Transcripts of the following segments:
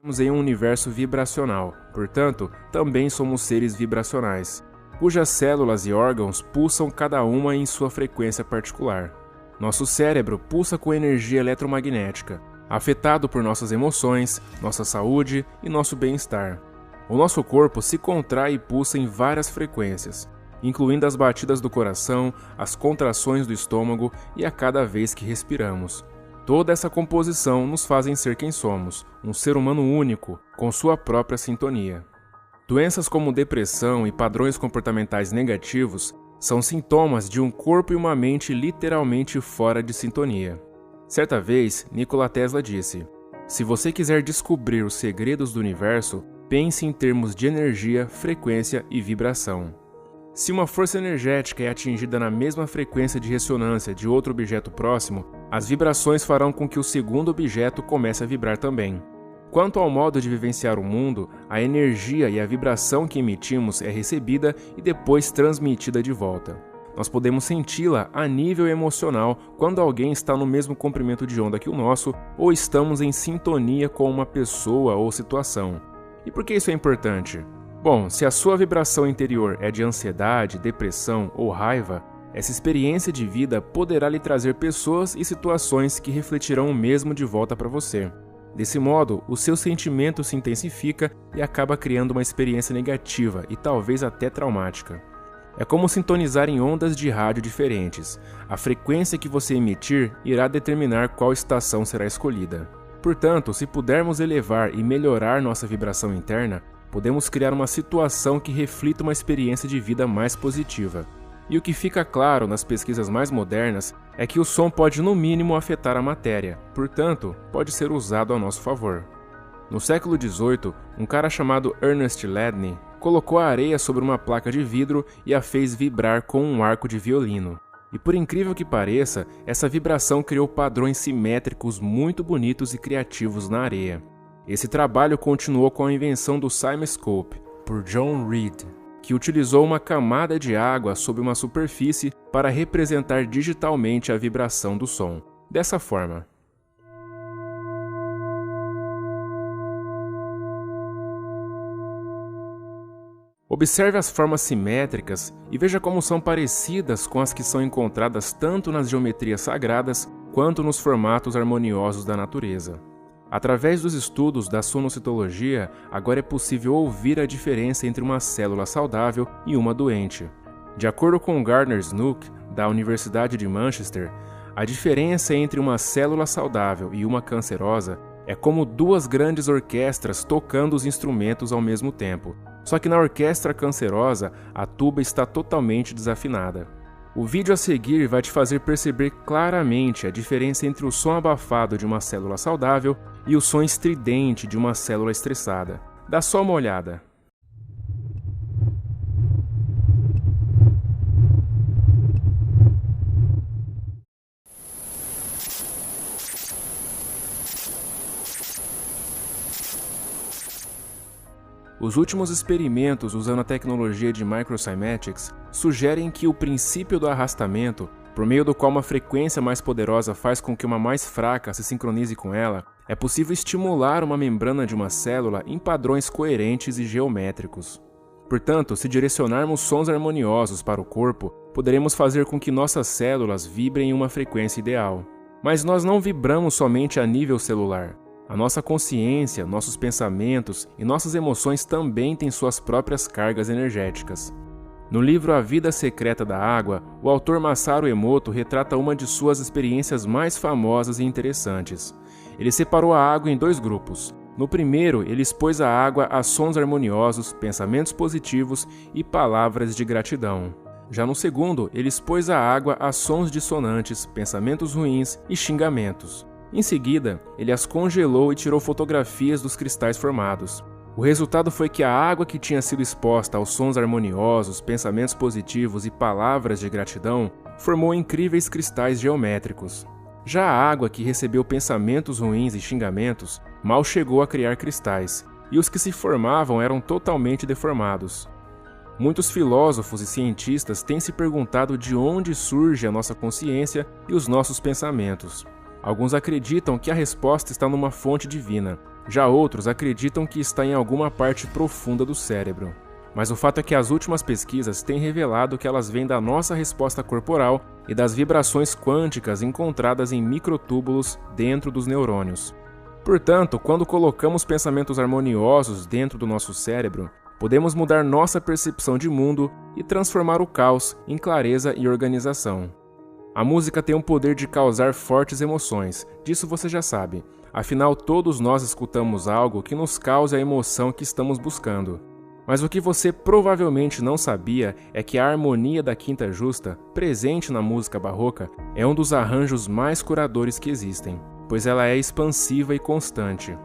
Vivemos em um universo vibracional, portanto, também somos seres vibracionais, cujas células e órgãos pulsam cada uma em sua frequência particular. Nosso cérebro pulsa com energia eletromagnética, afetado por nossas emoções, nossa saúde e nosso bem-estar. O nosso corpo se contrai e pulsa em várias frequências, incluindo as batidas do coração, as contrações do estômago e a cada vez que respiramos. Toda essa composição nos fazem ser quem somos, um ser humano único, com sua própria sintonia. Doenças como depressão e padrões comportamentais negativos são sintomas de um corpo e uma mente literalmente fora de sintonia. Certa vez, Nikola Tesla disse: "Se você quiser descobrir os segredos do universo, pense em termos de energia, frequência e vibração." Se uma força energética é atingida na mesma frequência de ressonância de outro objeto próximo, as vibrações farão com que o segundo objeto comece a vibrar também. Quanto ao modo de vivenciar o mundo, a energia e a vibração que emitimos é recebida e depois transmitida de volta. Nós podemos senti-la a nível emocional quando alguém está no mesmo comprimento de onda que o nosso ou estamos em sintonia com uma pessoa ou situação. E por que isso é importante? Bom, se a sua vibração interior é de ansiedade, depressão ou raiva, essa experiência de vida poderá lhe trazer pessoas e situações que refletirão o mesmo de volta para você. Desse modo, o seu sentimento se intensifica e acaba criando uma experiência negativa e talvez até traumática. É como sintonizar em ondas de rádio diferentes. A frequência que você emitir irá determinar qual estação será escolhida. Portanto, se pudermos elevar e melhorar nossa vibração interna, podemos criar uma situação que reflita uma experiência de vida mais positiva. E o que fica claro nas pesquisas mais modernas é que o som pode no mínimo afetar a matéria, portanto, pode ser usado a nosso favor. No século XVIII, um cara chamado Ernest Ledney colocou a areia sobre uma placa de vidro e a fez vibrar com um arco de violino. E por incrível que pareça, essa vibração criou padrões simétricos muito bonitos e criativos na areia. Esse trabalho continuou com a invenção do CinemaScope, por John Reed, que utilizou uma camada de água sobre uma superfície para representar digitalmente a vibração do som. Dessa forma. Observe as formas simétricas e veja como são parecidas com as que são encontradas tanto nas geometrias sagradas quanto nos formatos harmoniosos da natureza. Através dos estudos da sonocitologia, agora é possível ouvir a diferença entre uma célula saudável e uma doente. De acordo com Gardner Snook, da Universidade de Manchester, a diferença entre uma célula saudável e uma cancerosa é como duas grandes orquestras tocando os instrumentos ao mesmo tempo. Só que na orquestra cancerosa, a tuba está totalmente desafinada. O vídeo a seguir vai te fazer perceber claramente a diferença entre o som abafado de uma célula saudável e o som estridente de uma célula estressada. Dá só uma olhada. Os últimos experimentos usando a tecnologia de Microcymatics sugerem que o princípio do arrastamento, por meio do qual uma frequência mais poderosa faz com que uma mais fraca se sincronize com ela, é possível estimular uma membrana de uma célula em padrões coerentes e geométricos. Portanto, se direcionarmos sons harmoniosos para o corpo, poderemos fazer com que nossas células vibrem em uma frequência ideal. Mas nós não vibramos somente a nível celular. A nossa consciência, nossos pensamentos e nossas emoções também têm suas próprias cargas energéticas. No livro A Vida Secreta da Água, o autor Masaru Emoto retrata uma de suas experiências mais famosas e interessantes. Ele separou a água em dois grupos. No primeiro, ele expôs a água a sons harmoniosos, pensamentos positivos e palavras de gratidão. Já no segundo, ele expôs a água a sons dissonantes, pensamentos ruins e xingamentos. Em seguida, ele as congelou e tirou fotografias dos cristais formados. O resultado foi que a água que tinha sido exposta aos sons harmoniosos, pensamentos positivos e palavras de gratidão formou incríveis cristais geométricos. Já a água que recebeu pensamentos ruins e xingamentos mal chegou a criar cristais, e os que se formavam eram totalmente deformados. Muitos filósofos e cientistas têm se perguntado de onde surge a nossa consciência e os nossos pensamentos. Alguns acreditam que a resposta está numa fonte divina, Já outros acreditam que está em alguma parte profunda do cérebro. Mas o fato é que as últimas pesquisas têm revelado que elas vêm da nossa resposta corporal e das vibrações quânticas encontradas em microtúbulos dentro dos neurônios. Portanto, quando colocamos pensamentos harmoniosos dentro do nosso cérebro, podemos mudar nossa percepção de mundo e transformar o caos em clareza e organização. A música tem o poder de causar fortes emoções, disso você já sabe. Afinal, todos nós escutamos algo que nos cause a emoção que estamos buscando. Mas o que você provavelmente não sabia é que a harmonia da quinta justa, presente na música barroca, é um dos arranjos mais curadores que existem, pois ela é expansiva e constante.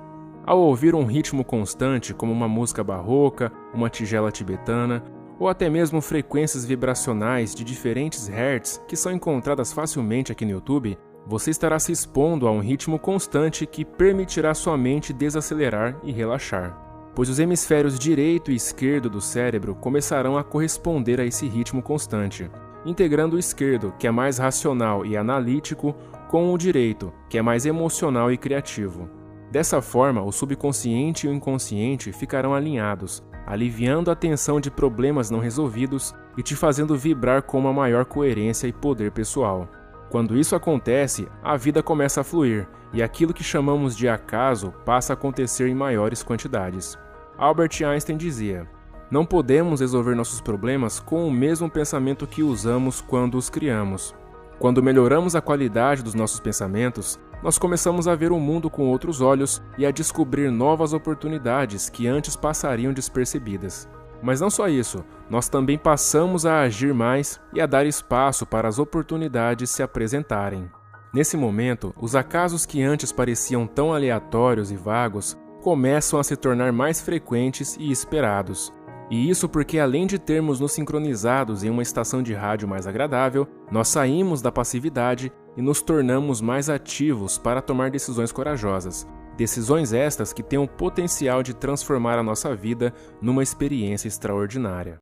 Ao ouvir um ritmo constante, como uma música barroca, uma tigela tibetana, ou até mesmo frequências vibracionais de diferentes hertz que são encontradas facilmente aqui no YouTube, você estará se expondo a um ritmo constante que permitirá sua mente desacelerar e relaxar, pois os hemisférios direito e esquerdo do cérebro começarão a corresponder a esse ritmo constante, integrando o esquerdo, que é mais racional e analítico, com o direito, que é mais emocional e criativo. Dessa forma, o subconsciente e o inconsciente ficarão alinhados, aliviando a tensão de problemas não resolvidos e te fazendo vibrar com uma maior coerência e poder pessoal. Quando isso acontece, a vida começa a fluir, e aquilo que chamamos de acaso passa a acontecer em maiores quantidades. Albert Einstein dizia: "Não podemos resolver nossos problemas com o mesmo pensamento que usamos quando os criamos." Quando melhoramos a qualidade dos nossos pensamentos, nós começamos a ver o mundo com outros olhos e a descobrir novas oportunidades que antes passariam despercebidas. Mas não só isso, nós também passamos a agir mais e a dar espaço para as oportunidades se apresentarem. Nesse momento, os acasos que antes pareciam tão aleatórios e vagos começam a se tornar mais frequentes e esperados. E isso porque, além de termos nos sincronizados em uma estação de rádio mais agradável, nós saímos da passividade e nos tornamos mais ativos para tomar decisões corajosas. Decisões estas que têm o potencial de transformar a nossa vida numa experiência extraordinária.